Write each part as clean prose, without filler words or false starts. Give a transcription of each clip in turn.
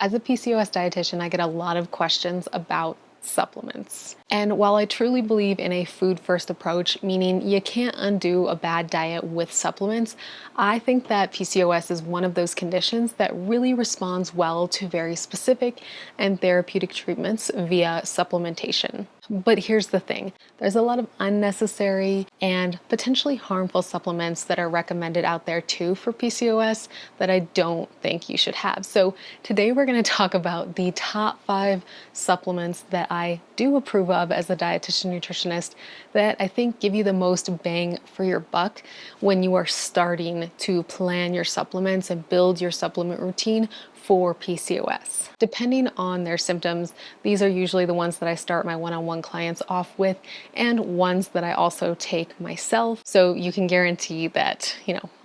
As a PCOS dietitian, I get a lot of questions about supplements. And while I truly believe in a food first approach, meaning you can't undo a bad diet with supplements, I think that PCOS is one of those conditions that really responds well to very specific and therapeutic treatments via supplementation. But here's the thing, there's a lot of unnecessary and potentially harmful supplements that are recommended out there too for PCOS that I don't think you should have. So today we're going to talk about the top 5 supplements that I do approve of as a dietitian nutritionist that I think give you the most bang for your buck when you are starting to plan your supplements and build your supplement routine for PCOS. Depending on their symptoms, these are usually the ones that I start my one-on-one clients off with and ones that I also take myself. So you can guarantee that,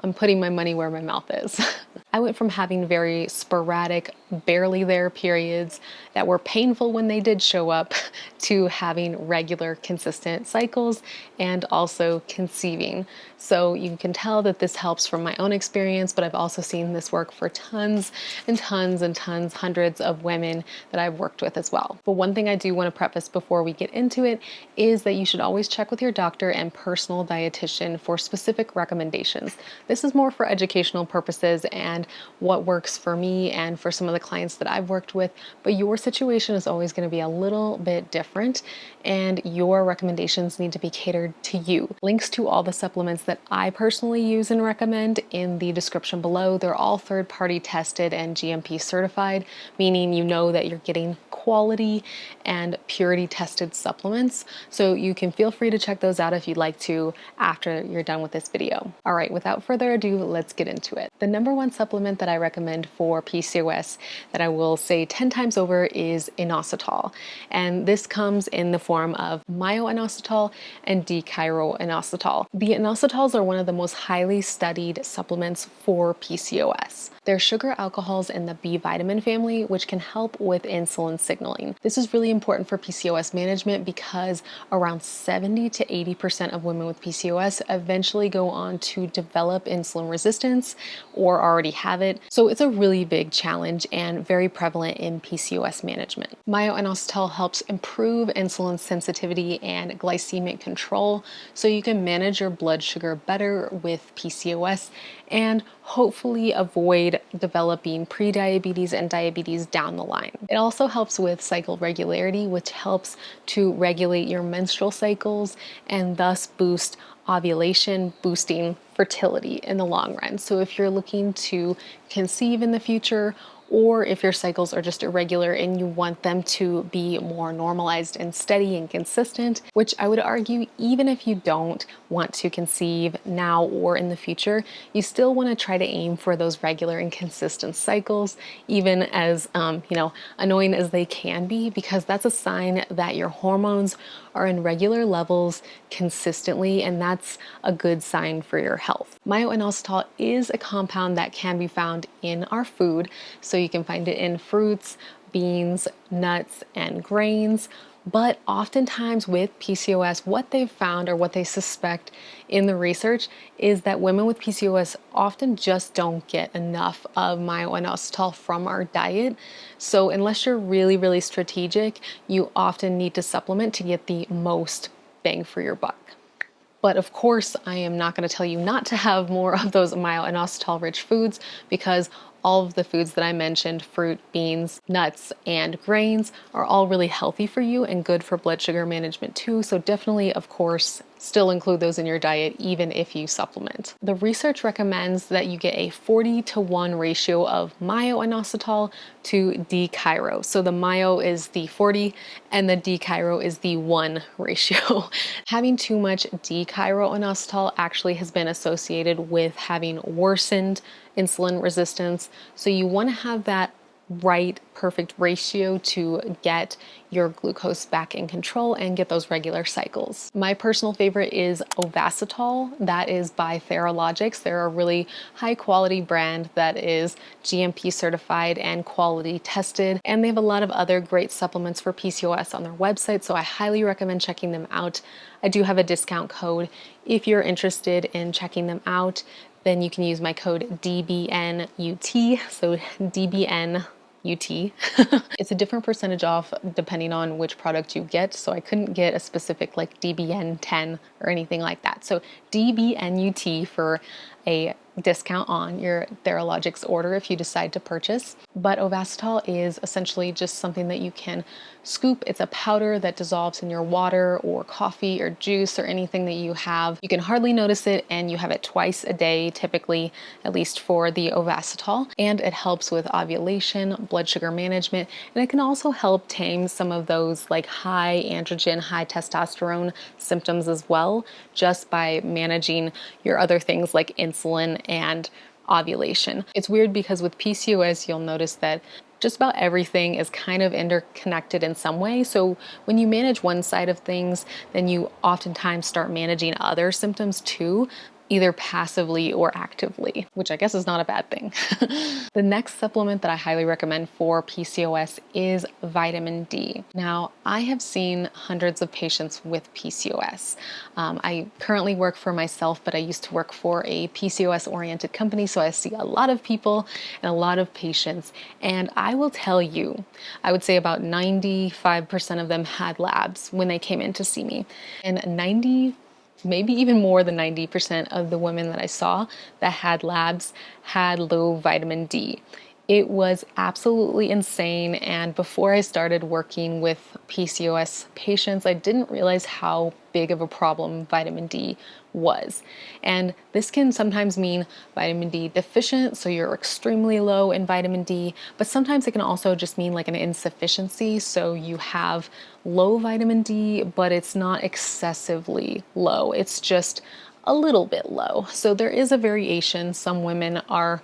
I'm putting my money where my mouth is. I went from having very sporadic, barely there periods that were painful when they did show up to having regular, consistent cycles and also conceiving. So you can tell that this helps from my own experience, but I've also seen this work for tons and tons and tons, hundreds of women that I've worked with as well. But one thing I do want to preface before we get into it is that you should always check with your doctor and personal dietitian for specific recommendations. This is more for educational purposes and what works for me and for some of the clients that I've worked with, but your situation is always going to be a little bit different and your recommendations need to be catered to you. Links to all the supplements that I personally use and recommend in the description below. They're all third-party tested and GMP certified, meaning you know that you're getting quality and purity tested supplements. So you can feel free to check those out if you'd like to after you're done with this video. All right, without further ado, let's get into it. The number one supplement that I recommend for PCOS that I will say 10 times over is inositol. And this comes in the form of myo-inositol and D-chiro-inositol. The inositols are one of the most highly studied supplements for PCOS. They're sugar alcohols in the B vitamin family, which can help with insulin signaling. This is really important for PCOS management because around 70 to 80% of women with PCOS eventually go on to develop insulin resistance or already have it. So it's a really big challenge and very prevalent in PCOS management. Myo-inositol helps improve insulin sensitivity and glycemic control so you can manage your blood sugar better with PCOS and hopefully avoid developing prediabetes and diabetes down the line. It also helps with cycle regularity, which helps to regulate your menstrual cycles and thus boost ovulation, boosting fertility in the long run. So if you're looking to conceive in the future, or if your cycles are just irregular and you want them to be more normalized and steady and consistent, which I would argue even if you don't want to conceive now or in the future, you still want to try to aim for those regular and consistent cycles, even as annoying as they can be, because that's a sign that your hormones are in regular levels consistently, and that's a good sign for your health. Myo-inositol is a compound that can be found in our food, so you can find it in fruits, beans, nuts, and grains. But oftentimes with PCOS, what they've found or what they suspect in the research is that women with PCOS often just don't get enough of myo-inositol from our diet. So unless you're really, really strategic, you often need to supplement to get the most bang for your buck. But of course, I am not going to tell you not to have more of those myo-inositol rich foods because all of the foods that I mentioned, fruit, beans, nuts, and grains, are all really healthy for you and good for blood sugar management too. So definitely, of course, still include those in your diet even if you supplement. The research recommends that you get a 40-to-1 ratio of myo-inositol to D-chiro. So the myo is the 40 and the D-chiro is the 1 ratio. Having too much D-chiro-inositol actually has been associated with having worsened insulin resistance. So you want to have that right perfect ratio to get your glucose back in control and get those regular cycles. My personal favorite is Ovasitol. That is by Theralogics. They're a really high quality brand that is GMP certified and quality tested, and they have a lot of other great supplements for PCOS on their website, so I highly recommend checking them out. I do have a discount code if you're interested in checking them out. Then you can use my code DBNUT, so DBN UT. It's a different percentage off depending on which product you get. So I couldn't get a specific like DBN 10 or anything like that. So DBNUT for a discount on your Theralogix order if you decide to purchase. But Ovasitol is essentially just something that you can scoop. It's a powder that dissolves in your water or coffee or juice or anything that you have. You can hardly notice it, and you have it twice a day, typically, at least for the Ovasitol. And it helps with ovulation, blood sugar management, and it can also help tame some of those like high androgen, high testosterone symptoms as well, just by managing your other things like insulin and ovulation. It's weird because with PCOS, you'll notice that just about everything is kind of interconnected in some way. So when you manage one side of things, then you oftentimes start managing other symptoms too, either passively or actively, which I guess is not a bad thing. The next supplement that I highly recommend for PCOS is vitamin D. Now, I have seen hundreds of patients with PCOS. I currently work for myself, but I used to work for a PCOS-oriented company, so I see a lot of people and a lot of patients. And I will tell you, I would say about 95% of them had labs when they came in to see me. And maybe even more than 90% of the women that I saw that had labs had low vitamin D. It was absolutely insane, and before I started working with PCOS patients, I didn't realize how big of a problem vitamin D was. And this can sometimes mean vitamin D deficient, so you're extremely low in vitamin D, but sometimes it can also just mean like an insufficiency, so you have low vitamin D, but it's not excessively low. It's just a little bit low. So there is a variation. Some women are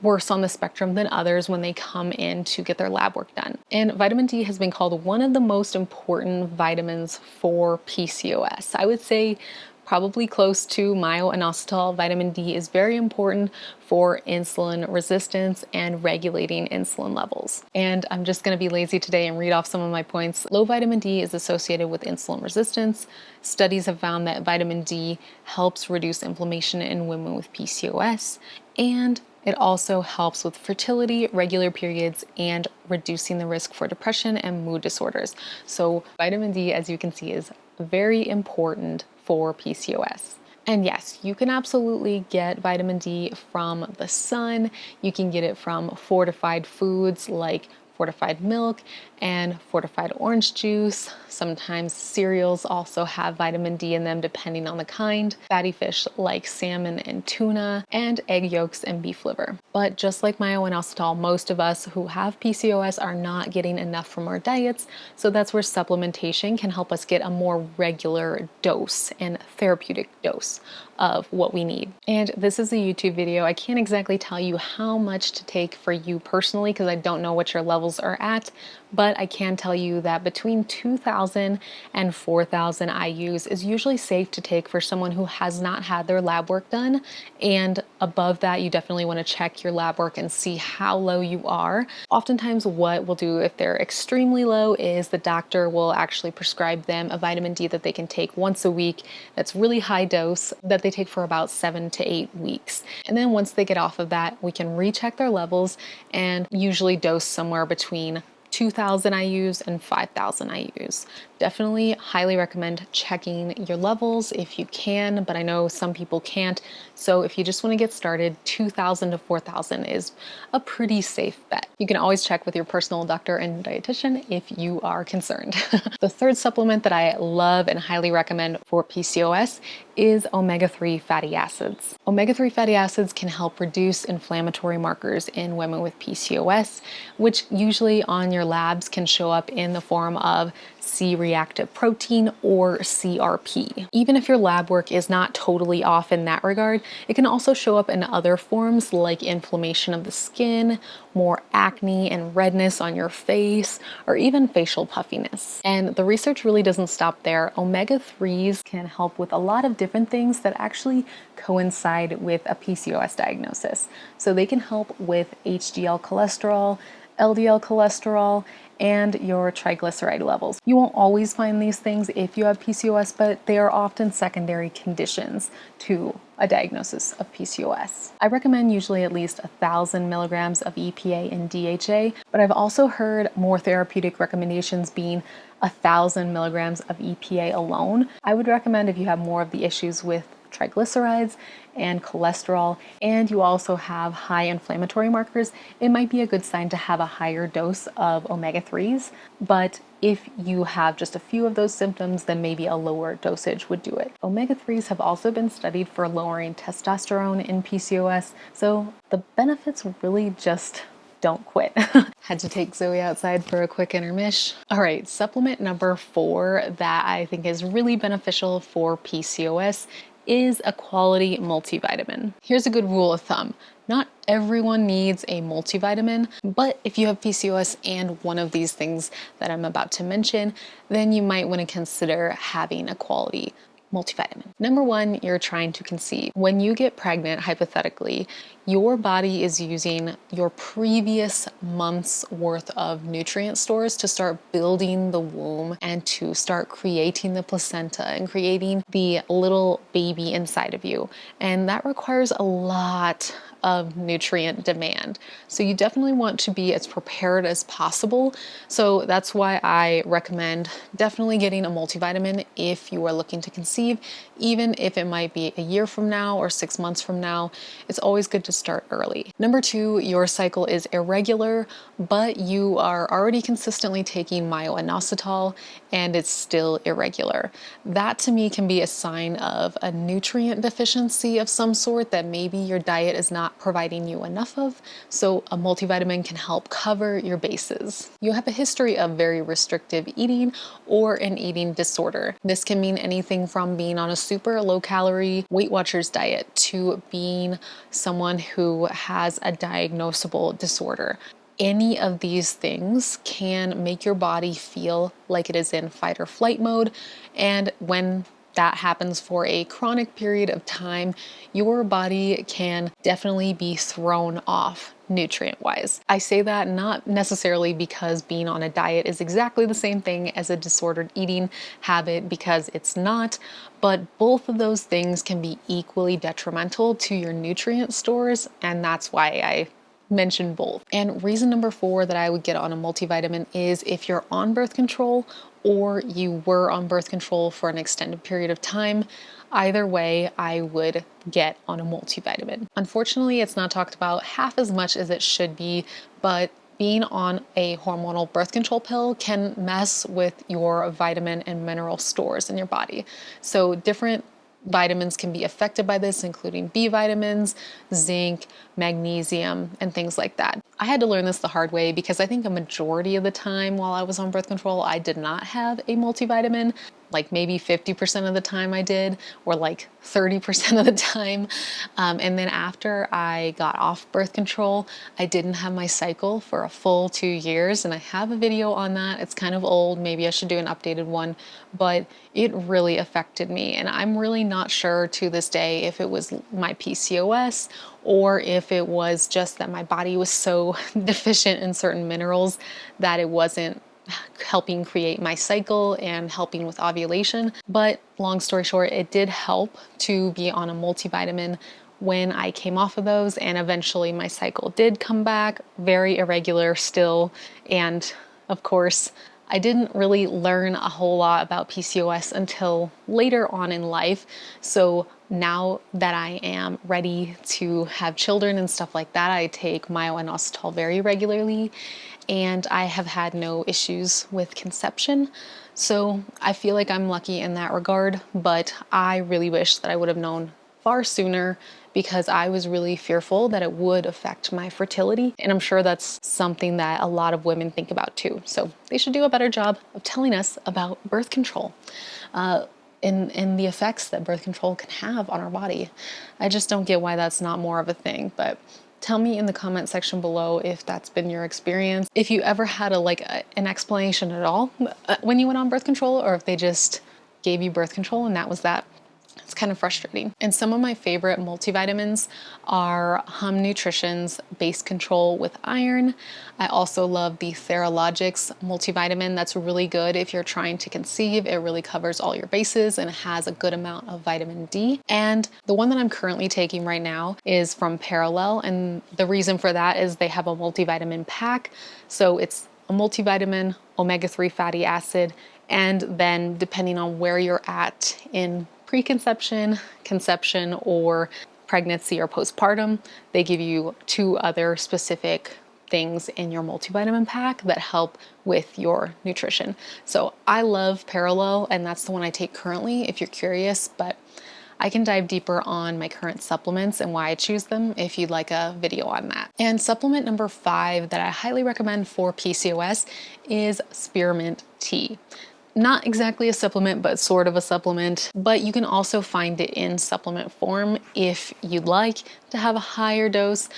worse on the spectrum than others when they come in to get their lab work done. And vitamin D has been called one of the most important vitamins for PCOS. I would say probably close to myo-inositol. Vitamin D is very important for insulin resistance and regulating insulin levels. And I'm just going to be lazy today and read off some of my points. Low vitamin D is associated with insulin resistance. Studies have found that vitamin D helps reduce inflammation in women with PCOS, and it also helps with fertility, regular periods, and reducing the risk for depression and mood disorders. So vitamin D, as you can see, is very important for PCOS. And yes, you can absolutely get vitamin D from the sun. You can get it from fortified foods like fortified milk and fortified orange juice. Sometimes cereals also have vitamin D in them depending on the kind. Fatty fish like salmon and tuna, and egg yolks and beef liver. But just like myo-inositol, most of us who have PCOS are not getting enough from our diets, so that's where supplementation can help us get a more regular dose and therapeutic dose of what we need. And this is a YouTube video. I can't exactly tell you how much to take for you personally because I don't know what your levels are at, but I can tell you that between 2,000 and 4,000 IUs is usually safe to take for someone who has not had their lab work done. And above that, you definitely want to check your lab work and see how low you are. Oftentimes what we'll do if they're extremely low is the doctor will actually prescribe them a vitamin D that they can take once a week that's really high dose that they take for about 7 to 8 weeks. And then once they get off of that, we can recheck their levels and usually dose somewhere between 2,000 IUs and 5,000 IUs. Definitely highly recommend checking your levels if you can, but I know some people can't. So if you just want to get started, 2,000 to 4,000 is a pretty safe bet. You can always check with your personal doctor and dietitian if you are concerned. The third supplement that I love and highly recommend for PCOS is omega-3 fatty acids. Omega-3 fatty acids can help reduce inflammatory markers in women with PCOS, which usually on your labs can show up in the form of C-reactive protein or CRP. Even if your lab work is not totally off in that regard, it can also show up in other forms like inflammation of the skin, more acne and redness on your face, or even facial puffiness. And the research really doesn't stop there. Omega-3s can help with a lot of different things that actually coincide with a PCOS diagnosis. So they can help with HDL cholesterol, LDL cholesterol, and your triglyceride levels. You won't always find these things if you have PCOS, but they are often secondary conditions to a diagnosis of PCOS. I recommend usually at least 1,000 milligrams of EPA and DHA, but I've also heard more therapeutic recommendations being 1,000 milligrams of EPA alone. I would recommend if you have more of the issues with triglycerides and cholesterol, and you also have high inflammatory markers, it might be a good sign to have a higher dose of omega-3s. But if you have just a few of those symptoms, then maybe a lower dosage would do it. Omega-3s have also been studied for lowering testosterone in PCOS, so the benefits really just don't quit. Had to take Zoe outside for a quick intermish. All right, supplement number 4 that I think is really beneficial for PCOS is a quality multivitamin. Here's a good rule of thumb. Not everyone needs a multivitamin, but if you have PCOS and one of these things that I'm about to mention, then you might want to consider having a quality multivitamin. Number 1, you're trying to conceive. When you get pregnant, hypothetically, your body is using your previous month's worth of nutrient stores to start building the womb and to start creating the placenta and creating the little baby inside of you. And that requires a lot of nutrient demand. So you definitely want to be as prepared as possible. So that's why I recommend definitely getting a multivitamin if you are looking to conceive, even if it might be a year from now or 6 months from now. It's always good to start early. Number 2, your cycle is irregular, but you are already consistently taking myo-inositol and it's still irregular. That to me can be a sign of a nutrient deficiency of some sort that maybe your diet is not providing you enough of, so a multivitamin can help cover your bases. You have a history of very restrictive eating or an eating disorder. This can mean anything from being on a super low calorie Weight Watchers diet to being someone who has a diagnosable disorder. Any of these things can make your body feel like it is in fight or flight mode, and when that happens for a chronic period of time, your body can definitely be thrown off nutrient-wise. I say that not necessarily because being on a diet is exactly the same thing as a disordered eating habit, because it's not, but both of those things can be equally detrimental to your nutrient stores, and that's why I mention both. And reason number 4 that I would get on a multivitamin is if you're on birth control or you were on birth control for an extended period of time. Either way, I would get on a multivitamin. Unfortunately, it's not talked about half as much as it should be, but being on a hormonal birth control pill can mess with your vitamin and mineral stores in your body. So different vitamins can be affected by this, including B vitamins, zinc, magnesium, and things like that. I had to learn this the hard way because I think a majority of the time while I was on birth control, I did not have a multivitamin. Like maybe 50% of the time I did, or like 30% of the time. And then after I got off birth control, I didn't have my cycle for a full 2 years. And I have a video on that. It's kind of old. Maybe I should do an updated one, but it really affected me. And I'm really not sure to this day if it was my PCOS or if it was just that my body was so deficient in certain minerals that it wasn't helping create my cycle and helping with ovulation. But long story short, it did help to be on a multivitamin when I came off of those, and eventually my cycle did come back, very irregular still. And of course, I didn't really learn a whole lot about PCOS until later on in life. So now that I am ready to have children and stuff like that, I take myo-inositol very regularly, and I have had no issues with conception. So I feel like I'm lucky in that regard, but I really wish that I would have known far sooner because I was really fearful that it would affect my fertility. And I'm sure that's something that a lot of women think about too. So they should do a better job of telling us about birth control and the effects that birth control can have on our body. I just don't get why that's not more of a thing, but tell me in the comment section below if that's been your experience. If you ever had an explanation at all when you went on birth control, or if they just gave you birth control and that was that. It's kind of frustrating. And some of my favorite multivitamins are Hum Nutrition's Base Control with Iron. I also love the Theralogics multivitamin. That's really good if you're trying to conceive. It really covers all your bases and has a good amount of vitamin D. And the one that I'm currently taking right now is from Parallel. And the reason for that is they have a multivitamin pack. So it's a multivitamin, omega-3 fatty acid, and then depending on where you're at in preconception, conception, or pregnancy or postpartum, they give you 2 other specific things in your multivitamin pack that help with your nutrition. So I love Parallel, and that's the one I take currently if you're curious, but I can dive deeper on my current supplements and why I choose them if you'd like a video on that. And supplement number 5 that I highly recommend for PCOS is Spearmint Tea. Not exactly a supplement, but sort of a supplement, but you can also find it in supplement form if you'd like to have a higher dose.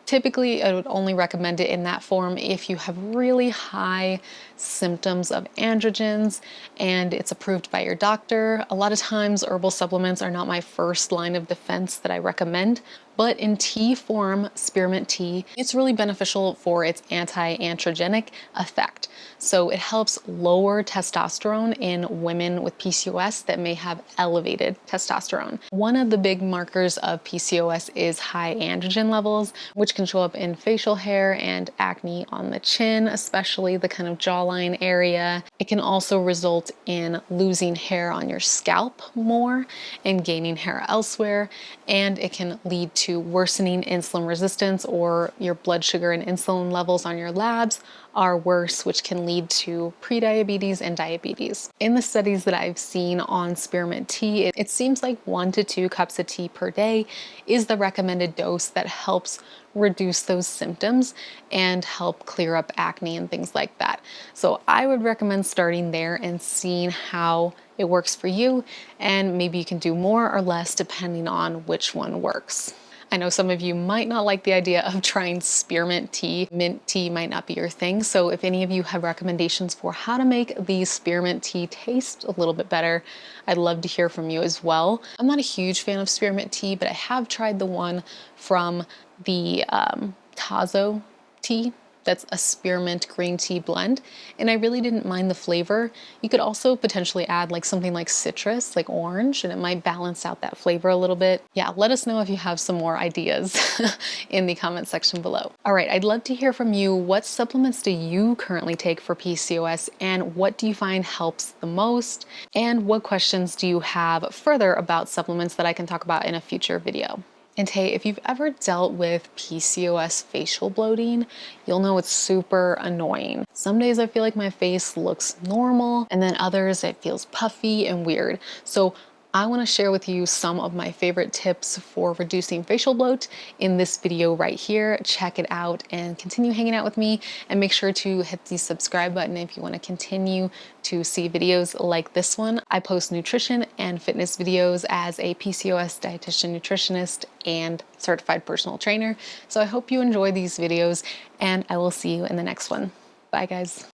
Typically, I would only recommend it in that form if you have really high symptoms of androgens and it's approved by your doctor. A lot of times herbal supplements are not my first line of defense that I recommend, but in tea form, spearmint tea, it's really beneficial for its anti-androgenic effect. So it helps lower testosterone in women with PCOS that may have elevated testosterone. One of the big markers of PCOS is high androgen levels, which can show up in facial hair and acne on the chin, especially the kind of jawline area. It can also result in losing hair on your scalp more and gaining hair elsewhere, and it can lead to worsening insulin resistance, or your blood sugar and insulin levels on your labs are worse, which can lead to prediabetes and diabetes. In the studies that I've seen on spearmint tea, it seems like 1 to 2 cups of tea per day is the recommended dose that helps reduce those symptoms and help clear up acne and things like that. So I would recommend starting there and seeing how it works for you, and maybe you can do more or less depending on which one works. I know some of you might not like the idea of trying spearmint tea. Mint tea might not be your thing. So if any of you have recommendations for how to make the spearmint tea taste a little bit better, I'd love to hear from you as well. I'm not a huge fan of spearmint tea, but I have tried the one from the Tazo tea. That's a spearmint green tea blend, and I really didn't mind the flavor. You could also potentially add like something like citrus, like orange, and it might balance out that flavor a little bit. Yeah, let us know if you have some more ideas in the comment section below. All right, I'd love to hear from you. What supplements do you currently take for PCOS, and what do you find helps the most? And what questions do you have further about supplements that I can talk about in a future video? And hey, if you've ever dealt with PCOS facial bloating, you'll know it's super annoying. Some days I feel like my face looks normal, and then others it feels puffy and weird. So I want to share with you some of my favorite tips for reducing facial bloat in this video right here. Check it out and continue hanging out with me, and make sure to hit the subscribe button if you want to continue to see videos like this one. I post nutrition and fitness videos as a PCOS dietitian nutritionist and certified personal trainer. So I hope you enjoy these videos, and I will see you in the next one. Bye guys.